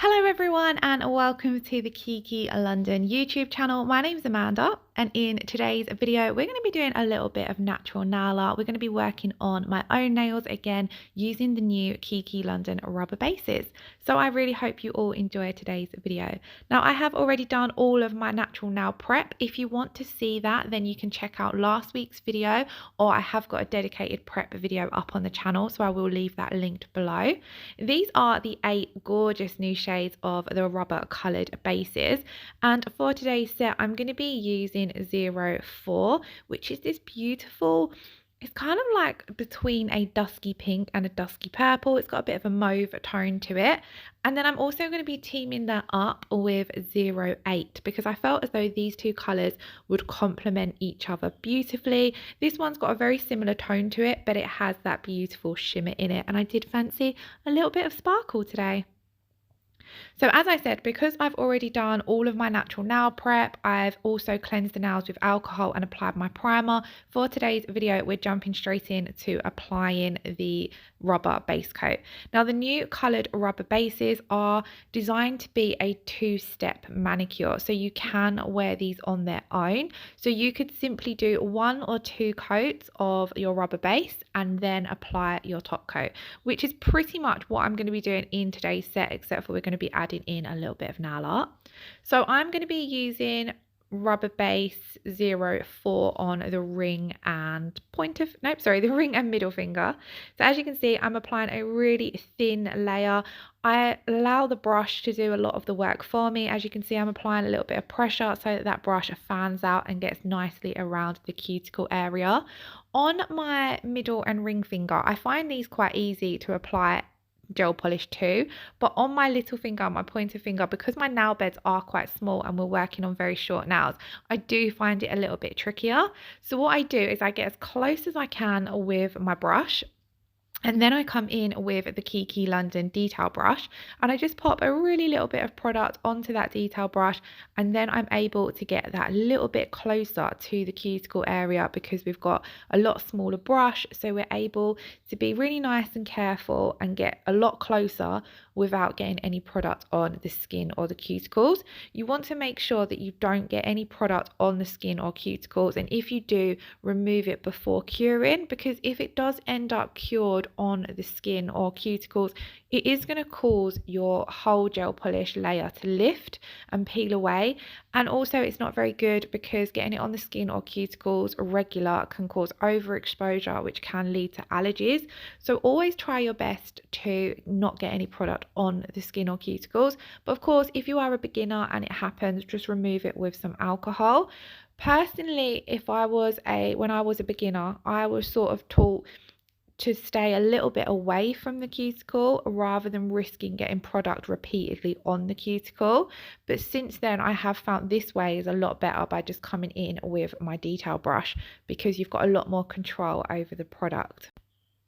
Hello everyone and welcome to the Kiki London YouTube channel. My name is Amanda and in today's video we're going to be doing a little bit of natural nail art. We're going to be working on my own nails again using the new Kiki London rubber bases. So I really hope you all enjoy today's video. Now I have already done all of my natural nail prep. If you want to see that, then you can check out last week's video, or I have got a dedicated prep video up on the channel, so I will leave that linked below. These are the 8 gorgeous new shades of the rubber coloured bases, and for today's set I'm going to be using 04, which is this beautiful, it's kind of like between a dusky pink and a dusky purple. It's got a bit of a mauve tone to it. And then I'm also going to be teaming that up with 08 because I felt as though these two colours would complement each other beautifully. This one's got a very similar tone to it, but it has that beautiful shimmer in it. And I did fancy a little bit of sparkle today. So as I said, because I've already done all of my natural nail prep, I've also cleansed the nails with alcohol and applied my primer. For today's video, we're jumping straight in to applying the rubber base coat. Now the new coloured rubber bases are designed to be a 2-step manicure, so you can wear these on their own. So you could simply do 1 or 2 coats of your rubber base and then apply your top coat, which is pretty much what I'm going to be doing in today's set, except for we're going to be adding in a little bit of nail art. So I'm going to be using rubber base 04 on the ring and the ring and middle finger. So as you can see, I'm applying a really thin layer. I allow the brush to do a lot of the work for me. As you can see, I'm applying a little bit of pressure so that that brush fans out and gets nicely around the cuticle area. On my middle and ring finger, I find these quite easy to apply gel polish too, but on my little finger, my pointer finger, because my nail beds are quite small and we're working on very short nails, I do find it a little bit trickier. So what I do is I get as close as I can with my brush, and then I come in with the Kiki London detail brush and I just pop a really little bit of product onto that detail brush, and then I'm able to get that little bit closer to the cuticle area because we've got a lot smaller brush, so we're able to be really nice and careful and get a lot closer without getting any product on the skin or the cuticles. You want to make sure that you don't get any product on the skin or cuticles, and if you do, remove it before curing, because if it does end up cured on the skin or cuticles, it is going to cause your whole gel polish layer to lift and peel away. And also it's not very good because getting it on the skin or cuticles regular can cause overexposure, which can lead to allergies. So always try your best to not get any product on the skin or cuticles. But of course, if you are a beginner and it happens, just remove it with some alcohol. Personally, when I was a beginner, I was sort of taught to stay a little bit away from the cuticle rather than risking getting product repeatedly on the cuticle. But since then, I have found this way is a lot better by just coming in with my detail brush, because you've got a lot more control over the product.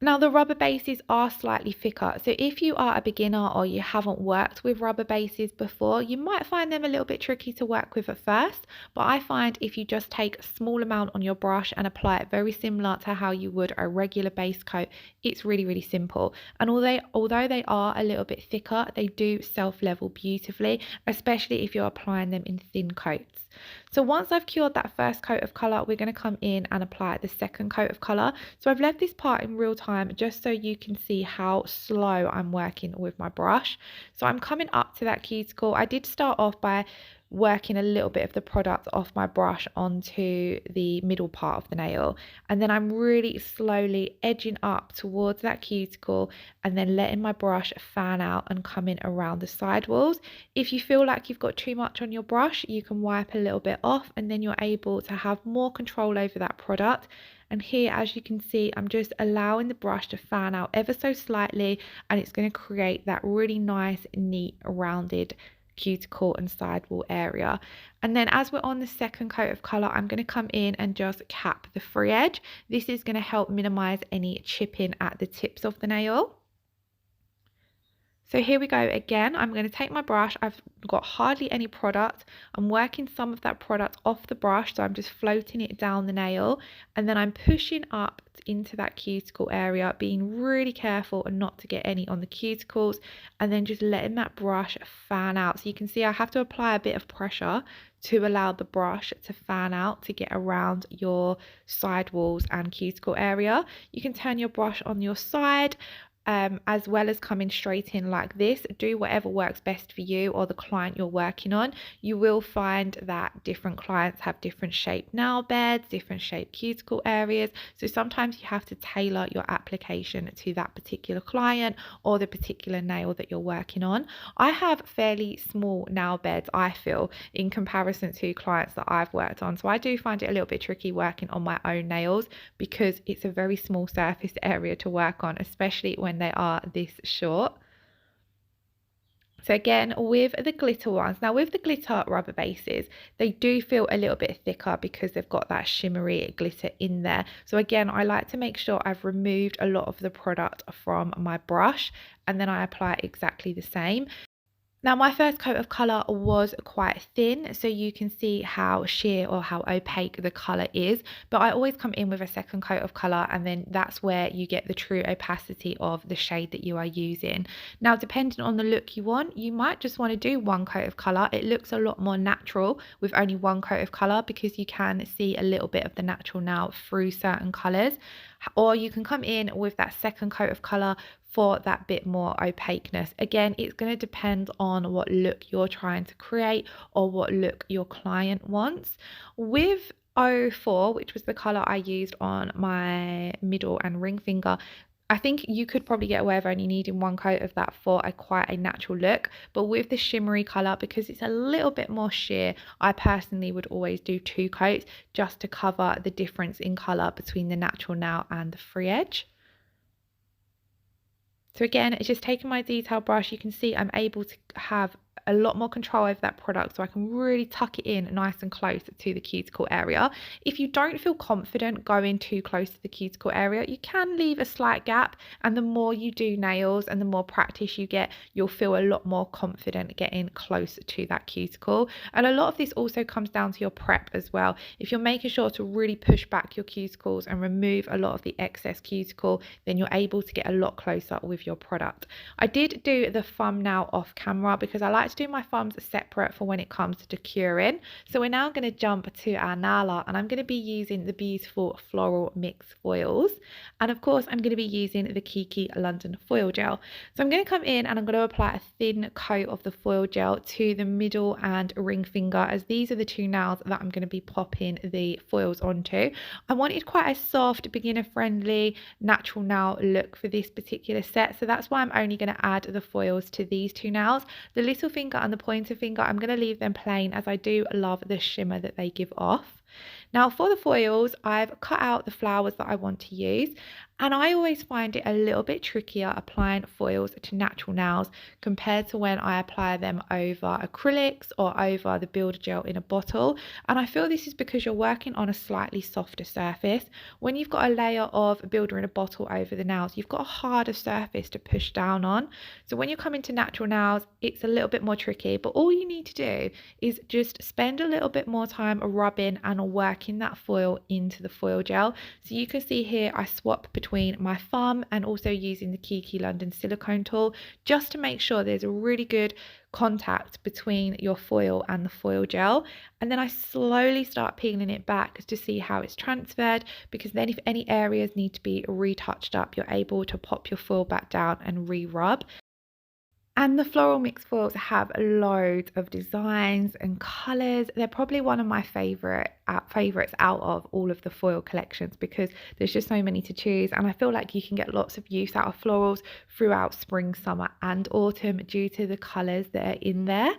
Now the rubber bases are slightly thicker, so if you are a beginner or you haven't worked with rubber bases before, you might find them a little bit tricky to work with at first, but I find if you just take a small amount on your brush and apply it very similar to how you would a regular base coat, it's really simple. And although they are a little bit thicker, they do self-level beautifully, especially if you're applying them in thin coats. So once I've cured that first coat of colour, we're going to come in and apply the second coat of colour. So I've left this part in real time just so you can see how slow I'm working with my brush. So I'm coming up to that cuticle. I did start off by working a little bit of the product off my brush onto the middle part of the nail, and then I'm really slowly edging up towards that cuticle and then letting my brush fan out and come in around the side walls. If you feel like you've got too much on your brush, you can wipe a little bit off and then you're able to have more control over that product. And here, as you can see, I'm just allowing the brush to fan out ever so slightly, and it's going to create that really nice, neat, rounded cuticle and sidewall area. And then as we're on the second coat of colour, I'm going to come in and just cap the free edge. This is going to help minimize any chipping at the tips of the nail. So here we go again. I'm going to take my brush. I've got hardly any product. I'm working some of that product off the brush, so I'm just floating it down the nail, and then I'm pushing up into that cuticle area, being really careful and not to get any on the cuticles, and then just letting that brush fan out. So you can see I have to apply a bit of pressure to allow the brush to fan out to get around your side walls and cuticle area. You can turn your brush on your side, as well as coming straight in like this. Do whatever works best for you or the client you're working on. You will find that different clients have different shaped nail beds, different shaped cuticle areas, so sometimes you have to tailor your application to that particular client or the particular nail that you're working on. I have fairly small nail beds, I feel, in comparison to clients that I've worked on, so I do find it a little bit tricky working on my own nails because it's a very small surface area to work on, especially when they are this short. So again, with the glitter ones, now with the glitter rubber bases, they do feel a little bit thicker because they've got that shimmery glitter in there. So again, I like to make sure I've removed a lot of the product from my brush, and then I apply exactly the same. Now my first coat of colour was quite thin, so you can see how sheer or how opaque the colour is, but I always come in with a second coat of colour, and then that's where you get the true opacity of the shade that you are using. Now depending on the look you want, you might just want to do one coat of colour. It looks a lot more natural with only one coat of colour because you can see a little bit of the natural now through certain colours. Or you can come in with that second coat of colour for that bit more opaqueness. Again, it's going to depend on what look you're trying to create or what look your client wants. With 04, which was the colour I used on my middle and ring finger, I think you could probably get away with only needing one coat of that for quite a natural look. But with the shimmery colour, because it's a little bit more sheer, I personally would always do 2 coats just to cover the difference in colour between the natural nail and the free edge. So again, it's just taking my detail brush. You can see I'm able to have a lot more control over that product, so I can really tuck it in nice and close to the cuticle area. If you don't feel confident going too close to the cuticle area, you can leave a slight gap, and the more you do nails and the more practice you get, you'll feel a lot more confident getting close to that cuticle. And a lot of this also comes down to your prep as well. If you're making sure to really push back your cuticles and remove a lot of the excess cuticle, then you're able to get a lot closer with your product. I did do the thumbnail off camera because I like to do my thumbs separate for when it comes to curing. So we're now going to jump to our nail art, and I'm going to be using the beautiful Floral Mix Foils, and of course I'm going to be using the Kiki London foil gel. So I'm going to come in and I'm going to apply a thin coat of the foil gel to the middle and ring finger, as these are the 2 nails that I'm going to be popping the foils onto. I wanted quite a soft, beginner friendly, natural nail look for this particular set, so that's why I'm only going to add the foils to these 2 nails. The little finger and the pointer finger, I'm going to leave them plain, as I do love the shimmer that they give off. Now for the foils, I've cut out the flowers that I want to use, and I always find it a little bit trickier applying foils to natural nails compared to when I apply them over acrylics or over the builder gel in a bottle. And I feel this is because you're working on a slightly softer surface. When you've got a layer of builder in a bottle over the nails, you've got a harder surface to push down on. So when you come into natural nails, it's a little bit more tricky, but all you need to do is just spend a little bit more time rubbing and working that foil into the foil gel. So you can see here I swap between my thumb and also using the Kiki London silicone tool just to make sure there's a really good contact between your foil and the foil gel, and then I slowly start peeling it back to see how it's transferred, because then if any areas need to be retouched up, you're able to pop your foil back down and re-rub. And the Floral Mix Foils have loads of designs and colours. They're probably one of my favourites out of all of the foil collections because there's just so many to choose, and I feel like you can get lots of use out of florals throughout spring, summer and autumn due to the colours that are in there.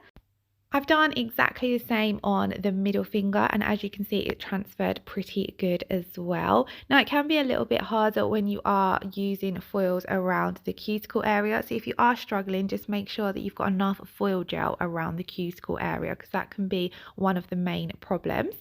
I've done exactly the same on the middle finger, and as you can see it transferred pretty good as well. Now it can be a little bit harder when you are using foils around the cuticle area, so if you are struggling, just make sure that you've got enough foil gel around the cuticle area because that can be one of the main problems.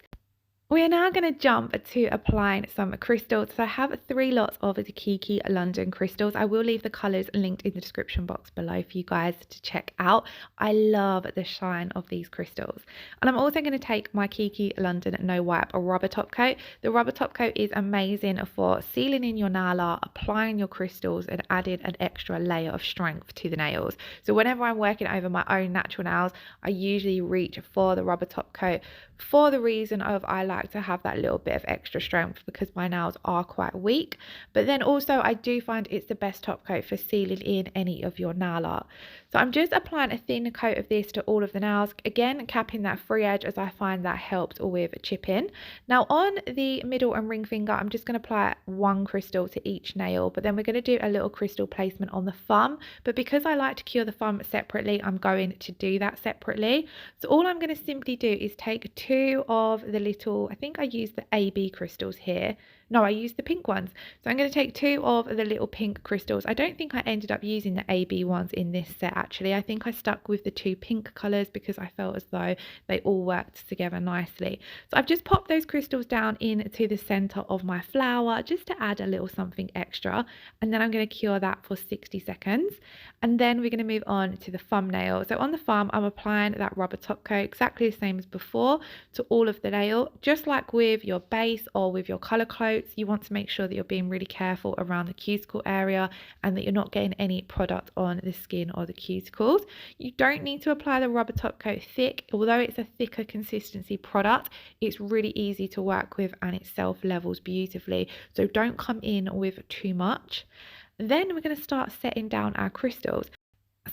We are now going to jump to applying some crystals. So I have 3 lots of the Kiki London crystals. I will leave the colours linked in the description box below for you guys to check out. I love the shine of these crystals. And I'm also going to take my Kiki London No Wipe rubber top coat. The rubber top coat is amazing for sealing in your nail art, applying your crystals and adding an extra layer of strength to the nails. So whenever I'm working over my own natural nails, I usually reach for the rubber top coat for the reason of I like to have that little bit of extra strength because my nails are quite weak. But then also I do find it's the best top coat for sealing in any of your nail art. So I'm just applying a thin coat of this to all of the nails, again capping that free edge as I find that helps with chipping. Now on the middle and ring finger, I'm just going to apply 1 crystal to each nail, but then we're going to do a little crystal placement on the thumb. But because I like to cure the thumb separately, I'm going to do that separately. So all I'm going to simply do is take 2 of the little, I think I used the AB crystals here. No, I used the pink ones. So I'm going to take 2 of the little pink crystals. I don't think I ended up using the AB ones in this set actually. I think I stuck with the 2 pink colours because I felt as though they all worked together nicely. So I've just popped those crystals down into the centre of my flower just to add a little something extra. And then I'm going to cure that for 60 seconds. And then we're going to move on to the thumbnail. So on the thumb, I'm applying that rubber top coat exactly the same as before to all of the nail. Just like with your base or with your colour coats, you want to make sure that you're being really careful around the cuticle area and that you're not getting any product on the skin or the cuticles. You don't need to apply the rubber top coat thick. Although it's a thicker consistency product, it's really easy to work with and it self levels beautifully. So don't come in with too much. Then we're going to start setting down our crystals.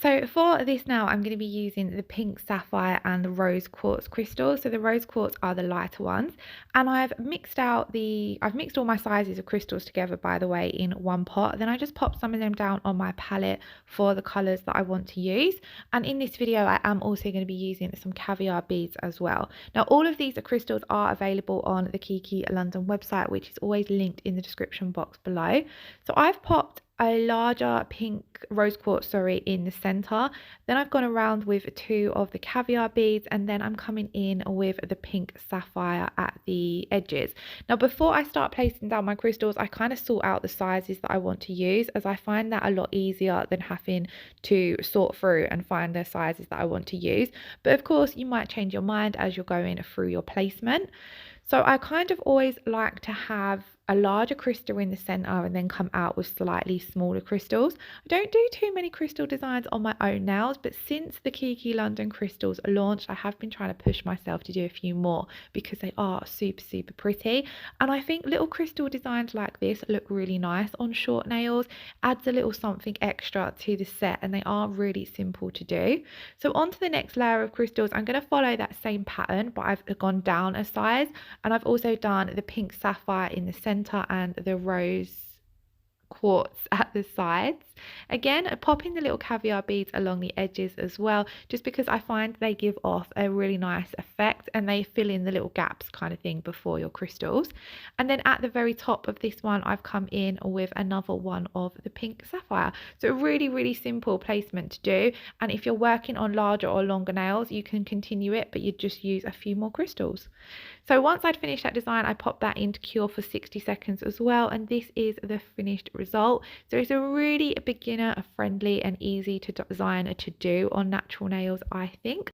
So for this now, I'm going to be using the pink sapphire and the rose quartz crystals. So the rose quartz are the lighter ones, and I've mixed all my sizes of crystals together, by the way, in one pot. Then I just popped some of them down on my palette for the colors that I want to use. And in this video, I am also going to be using some caviar beads as well. Now, all of these crystals are available on the Kiki London website, which is always linked in the description box below. So I've popped a larger pink rose quartz, in the center. Then I've gone around with 2 of the caviar beads, and then I'm coming in with the pink sapphire at the edges. Now before I start placing down my crystals, I kind of sort out the sizes that I want to use, as I find that a lot easier than having to sort through and find the sizes that I want to use. But of course you might change your mind as you're going through your placement. So I kind of always like to have a larger crystal in the center and then come out with slightly smaller crystals. I don't do too many crystal designs on my own nails, but since the Kiki London crystals launched, I have been trying to push myself to do a few more because they are super pretty. And I think little crystal designs like this look really nice on short nails, adds a little something extra to the set, and they are really simple to do. So on to the next layer of crystals. I'm going to follow that same pattern, but I've gone down a size, and I've also done the pink sapphire in the center and the rose quartz at the sides. Again, popping the little caviar beads along the edges as well, just because I find they give off a really nice effect and they fill in the little gaps kind of thing before your crystals. And then at the very top of this one, I've come in with another one of the pink sapphire. So a really simple placement to do, and if you're working on larger or longer nails, you can continue it, but you just use a few more crystals. So once I'd finished that design, I popped that into cure for 60 seconds as well, and this is the finished result. So it's a really beginner friendly and easy to design to do on natural nails, I think.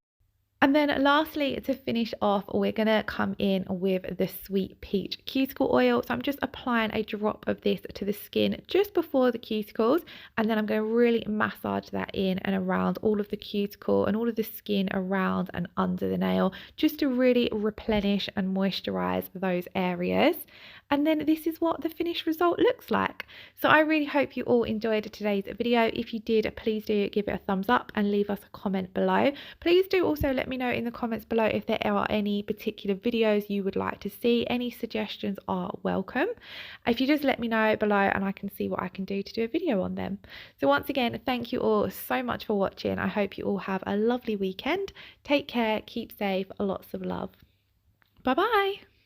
And then lastly, to finish off, we're going to come in with the Sweet Peach Cuticle Oil. So I'm just applying a drop of this to the skin just before the cuticles, and then I'm going to really massage that in and around all of the cuticle and all of the skin around and under the nail, just to really replenish and moisturize those areas. And then this is what the finished result looks like. So I really hope you all enjoyed today's video. If you did, please do give it a thumbs up and leave us a comment below. Please do also let me know in the comments below if there are any particular videos you would like to see. Any suggestions are welcome. If you just let me know below and I can see what I can do to do a video on them. So once again, thank you all so much for watching. I hope you all have a lovely weekend. Take care, keep safe, lots of love. Bye bye.